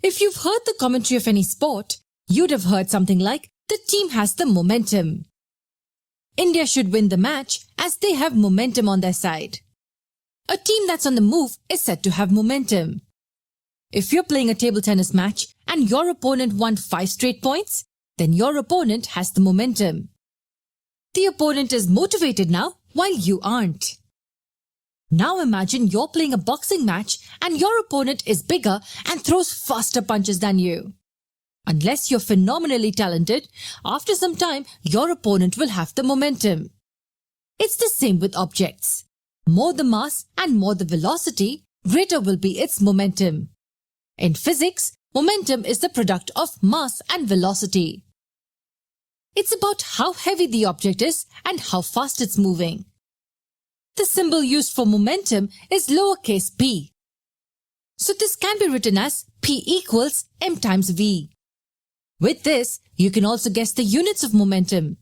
If you've heard the commentary of any sport, you'd have heard something like, the team has the momentum. India should win the match as they have momentum on their side. A team that's on the move is said to have momentum. If you're playing a table tennis match and your opponent won 5 straight points, then your opponent has the momentum. The opponent is motivated now while you aren't. Now imagine you're playing a boxing match and your opponent is bigger and throws faster punches than you. Unless you're phenomenally talented, after some time your opponent will have the momentum. It's the same with objects. More the mass and more the velocity, greater will be its momentum. In physics, momentum is the product of mass and velocity. It's about how heavy the object is and how fast it's moving. The symbol used for momentum is lowercase p. So this can be written as P equals m times v. With this, you can also guess the units of momentum.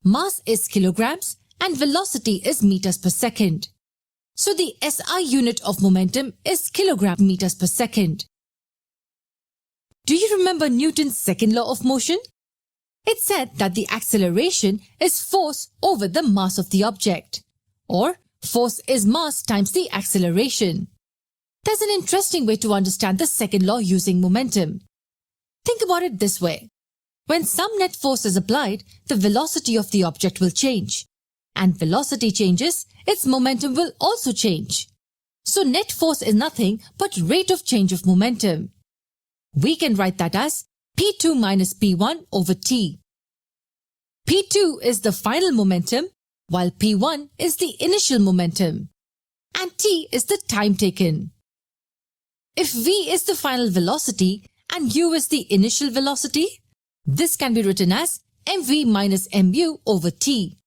Mass is kilograms and velocity is meters per second. So the SI unit of momentum is kilogram meters per second. Do you remember Newton's second law of motion? It said that the acceleration is force over the mass of the object. Or force is mass times the acceleration. There's an interesting way to understand the second law using momentum. Think about it this way. When some net force is applied, the velocity of the object will change. And velocity changes, its momentum will also change. So net force is nothing but rate of change of momentum. We can write that as P2 minus P1 over T. P2 is the final momentum, while P1 is the initial momentum, and T is the time taken. If V is the final velocity and U is the initial velocity, this can be written as mv minus mu over T.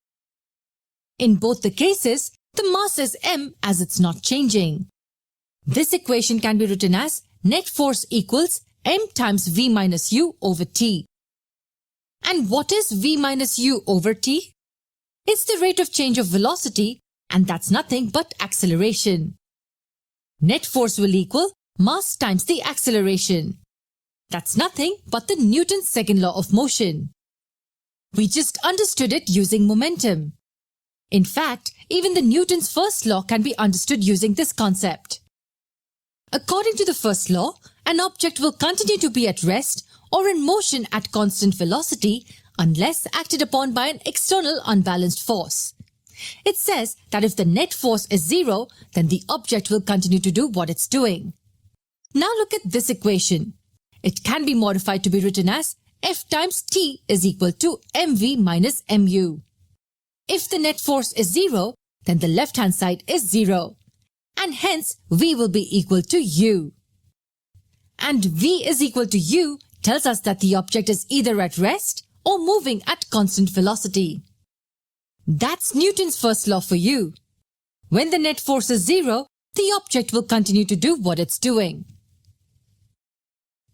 In both the cases, the mass is m as it's not changing. This equation can be written as net force equals m times V minus U over T. And what is V minus U over T? It's the rate of change of velocity, and that's nothing but acceleration. Net force will equal mass times the acceleration. That's nothing but the Newton's second law of motion. We just understood it using momentum. In fact, even the Newton's first law can be understood using this concept. According to the first law, an object will continue to be at rest or in motion at constant velocity unless acted upon by an external unbalanced force. It says that if the net force is 0, then the object will continue to do what it's doing. Now look at this equation. It can be modified to be written as F times T is equal to mv minus mu. If the net force is 0, then the left-hand side is 0. And hence, V will be equal to U. And V is equal to U tells us that the object is either at rest or moving at constant velocity. That's Newton's first law for you. When the net force is 0, the object will continue to do what it's doing.